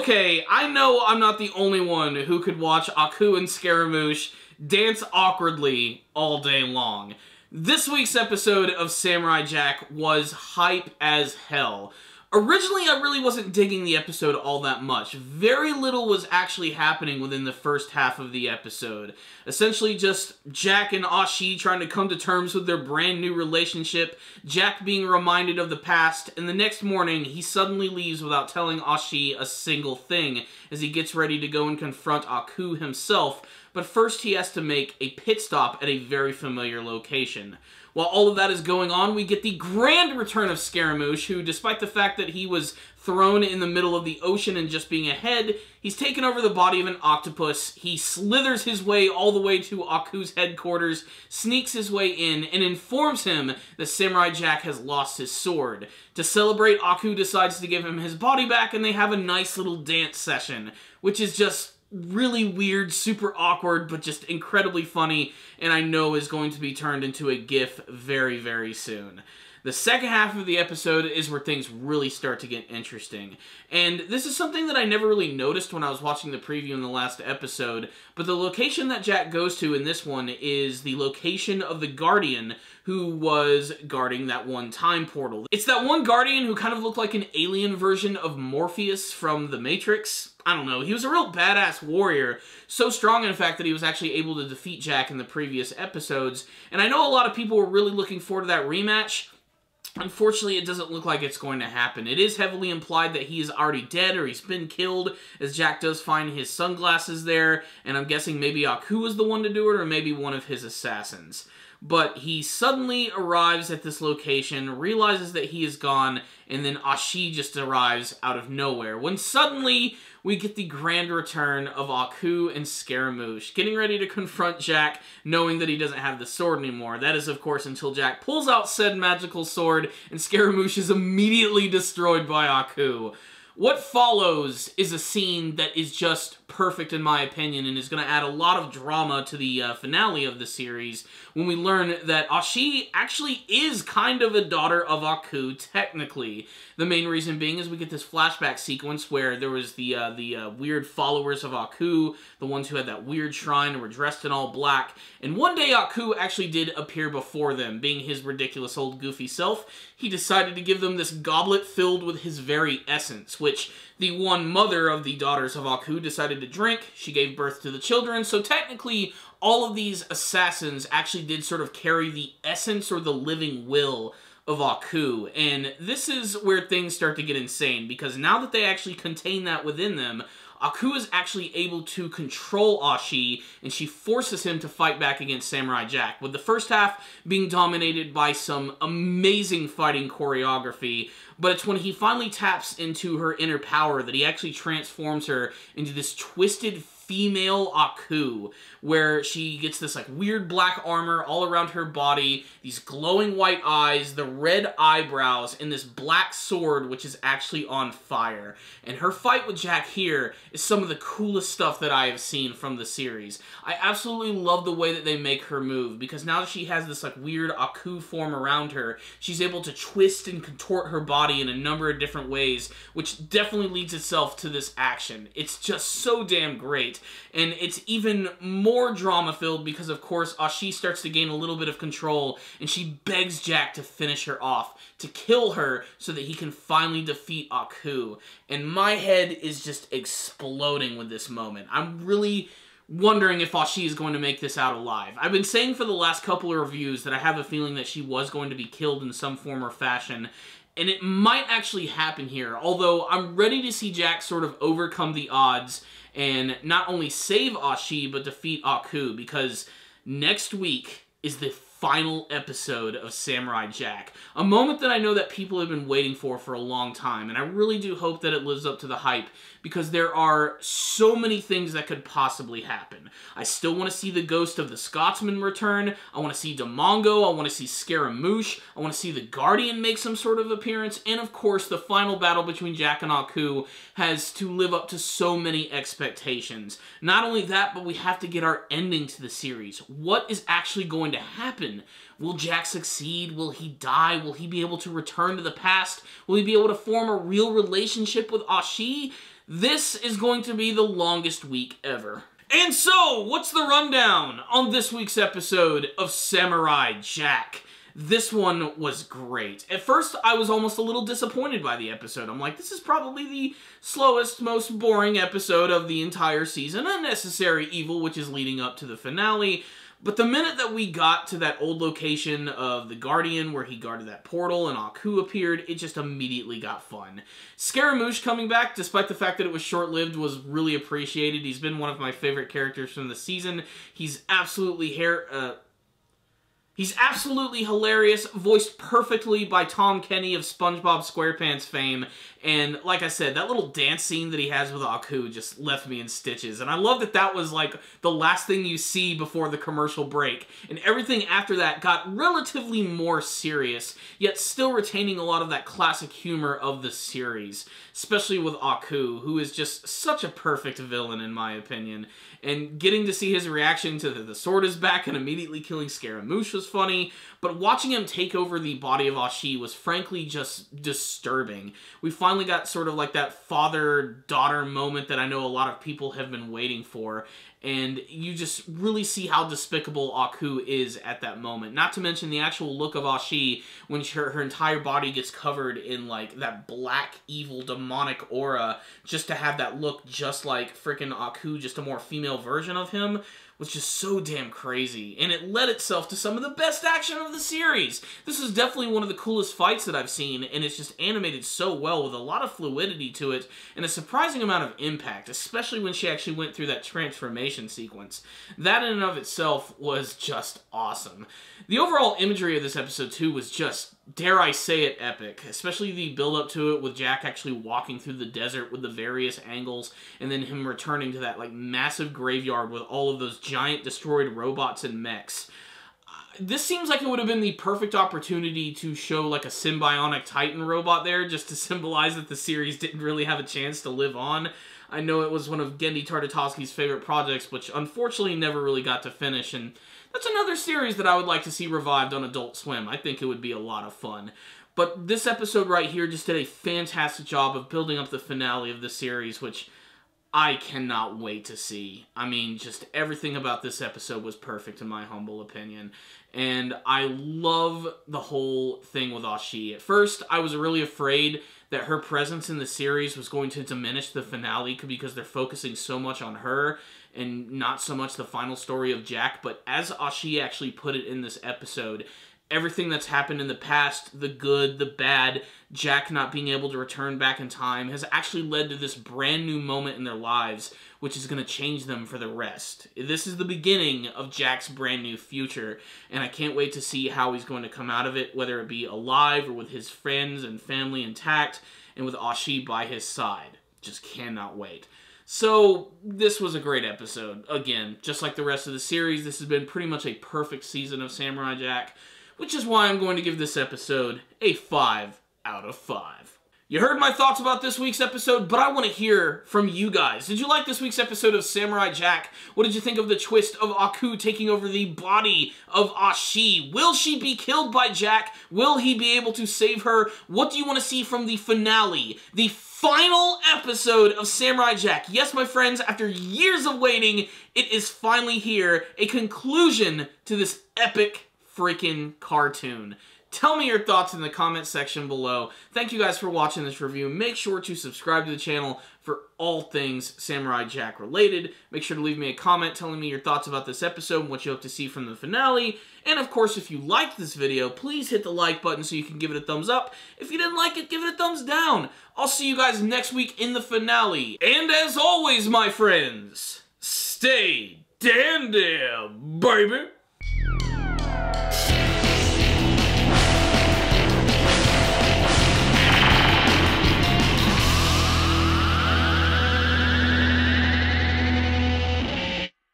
Okay, I know I'm not the only one who could watch Aku and Scaramouche dance awkwardly all day long. This week's episode of Samurai Jack was hype as hell. Originally, I really wasn't digging the episode all that much. Very little was actually happening within the first half of the episode. Essentially just Jack and Ashi trying to come to terms with their brand new relationship, Jack being reminded of the past, and the next morning he suddenly leaves without telling Ashi a single thing as he gets ready to go and confront Aku himself, but first he has to make a pit stop at a very familiar location. While all of that is going on, we get the grand return of Scaramouche, who, despite the fact that he was thrown in the middle of the ocean and just being a head, he's taken over the body of an octopus. He slithers his way all the way to Aku's headquarters, sneaks his way in, and informs him that Samurai Jack has lost his sword. To celebrate, Aku decides to give him his body back, and they have a nice little dance session, which is just really weird, super awkward, but just incredibly funny, and I know is going to be turned into a GIF very, very soon. The second half of the episode is where things really start to get interesting. And this is something that I never really noticed when I was watching the preview in the last episode, but the location that Jack goes to in this one is the location of the Guardian who was guarding that one time portal. It's that one Guardian who kind of looked like an alien version of Morpheus from The Matrix. I don't know, he was a real badass warrior, so strong in fact that he was actually able to defeat Jack in the previous episodes, and I know a lot of people were really looking forward to that rematch. Unfortunately, it doesn't look like it's going to happen. It is heavily implied that he is already dead or he's been killed, as Jack does find his sunglasses there, and I'm guessing maybe Aku was the one to do it, or maybe one of his assassins. But he suddenly arrives at this location, realizes that he is gone, and then Ashi just arrives out of nowhere, when suddenly we get the grand return of Aku and Scaramouche, getting ready to confront Jack, knowing that he doesn't have the sword anymore. That is, of course, until Jack pulls out said magical sword, and Scaramouche is immediately destroyed by Aku. What follows is a scene that is just perfect in my opinion and is going to add a lot of drama to the finale of the series when we learn that Ashi actually is kind of a daughter of Aku, technically. The main reason being is we get this flashback sequence where there was the weird followers of Aku, the ones who had that weird shrine and were dressed in all black, and one day Aku actually did appear before them, being his ridiculous old goofy self. He decided to give them this goblet filled with his very essence, which the one mother of the daughters of Aku decided to drink. She gave birth to the children, so technically all of these assassins actually did sort of carry the essence or the living will of Aku, and this is where things start to get insane, because now that they actually contain that within them, Aku is actually able to control Ashi, and she forces him to fight back against Samurai Jack, with the first half being dominated by some amazing fighting choreography, but it's when he finally taps into her inner power that he actually transforms her into this twisted female Aku, where she gets this like weird black armor all around her body, these glowing white eyes, the red eyebrows, and this black sword which is actually on fire. And her fight with Jack here is some of the coolest stuff that I have seen from the series. I absolutely love the way that they make her move, because now that she has this like weird Aku form around her, she's able to twist and contort her body in a number of different ways, which definitely leads itself to this action. It's just so damn great. And it's even more drama-filled because, of course, Ashi starts to gain a little bit of control, and she begs Jack to finish her off, to kill her, so that he can finally defeat Aku. And my head is just exploding with this moment. I'm really wondering if Ashi is going to make this out alive. I've been saying for the last couple of reviews that I have a feeling that she was going to be killed in some form or fashion, and it might actually happen here, although I'm ready to see Jack sort of overcome the odds and not only save Ashi, but defeat Aku, because next week is the final episode of Samurai Jack. A moment that I know that people have been waiting for a long time, and I really do hope that it lives up to the hype, because there are so many things that could possibly happen. I still want to see the ghost of the Scotsman return, I want to see Damongo, I want to see Scaramouche, I want to see the Guardian make some sort of appearance, and of course the final battle between Jack and Aku has to live up to so many expectations. Not only that, but we have to get our ending to the series. What is actually going to happen? Will Jack succeed? Will he die? Will he be able to return to the past? Will he be able to form a real relationship with Ashi? This is going to be the longest week ever. And so, what's the rundown on this week's episode of Samurai Jack? This one was great. At first, I was almost a little disappointed by the episode. I'm like, this is probably the slowest, most boring episode of the entire season. Unnecessary evil, which is leading up to the finale. But the minute that we got to that old location of the Guardian, where he guarded that portal and Aku appeared, it just immediately got fun. Scaramouche coming back, despite the fact that it was short-lived, was really appreciated. He's been one of my favorite characters from the season. He's absolutely hilarious, voiced perfectly by Tom Kenny of SpongeBob SquarePants fame, and like I said, that little dance scene that he has with Aku just left me in stitches, and I love that that was like the last thing you see before the commercial break, and everything after that got relatively more serious, yet still retaining a lot of that classic humor of the series, especially with Aku, who is just such a perfect villain in my opinion. And getting to see his reaction to the sword is back and immediately killing Scaramouche was funny, but watching him take over the body of Ashi was frankly just disturbing. We finally got sort of like that father-daughter moment that I know a lot of people have been waiting for, and you just really see how despicable Aku is at that moment. Not to mention the actual look of Ashi when her entire body gets covered in like that black, evil, demonic aura, just to have that look just like freaking Aku, just a more female version of him, was just so damn crazy, and it led itself to some of the best action of the series. This is definitely one of the coolest fights that I've seen, and it's just animated so well with a lot of fluidity to it, and a surprising amount of impact, especially when she actually went through that transformation sequence. That in and of itself was just awesome. The overall imagery of this episode too was just, dare I say it, epic, especially the build-up to it with Jack actually walking through the desert with the various angles, and then him returning to that like massive graveyard with all of those giant destroyed robots and mechs. This seems like it would have been the perfect opportunity to show like a symbionic Titan robot there, just to symbolize that the series didn't really have a chance to live on. I know it was one of Genndy Tartakovsky's favorite projects, which unfortunately never really got to finish, and that's another series that I would like to see revived on Adult Swim. I think it would be a lot of fun. But this episode right here just did a fantastic job of building up the finale of the series, which I cannot wait to see. I mean, just everything about this episode was perfect in my humble opinion. And I love the whole thing with Ashi. At first, I was really afraid that her presence in the series was going to diminish the finale because they're focusing so much on her and not so much the final story of Jack. But as Ashi actually put it in this episode, everything that's happened in the past, the good, the bad, Jack not being able to return back in time, has actually led to this brand new moment in their lives, which is going to change them for the rest. This is the beginning of Jack's brand new future, and I can't wait to see how he's going to come out of it, whether it be alive or with his friends and family intact, and with Ashi by his side. Just cannot wait. So, this was a great episode. Again, just like the rest of the series, this has been pretty much a perfect season of Samurai Jack, which is why I'm going to give this episode a 5 out of 5. You heard my thoughts about this week's episode, but I want to hear from you guys. Did you like this week's episode of Samurai Jack? What did you think of the twist of Aku taking over the body of Ashi? Will she be killed by Jack? Will he be able to save her? What do you want to see from the finale? The final episode of Samurai Jack. Yes, my friends, after years of waiting, it is finally here. A conclusion to this epic freaking cartoon. Tell me your thoughts in the comment section below. Thank you guys for watching this review. Make sure to subscribe to the channel for all things Samurai Jack related. Make sure to leave me a comment telling me your thoughts about this episode and what you hope to see from the finale. And of course, if you liked this video, please hit the like button so you can give it a thumbs up. If you didn't like it, give it a thumbs down. I'll see you guys next week in the finale. And as always, my friends, stay dandy, baby.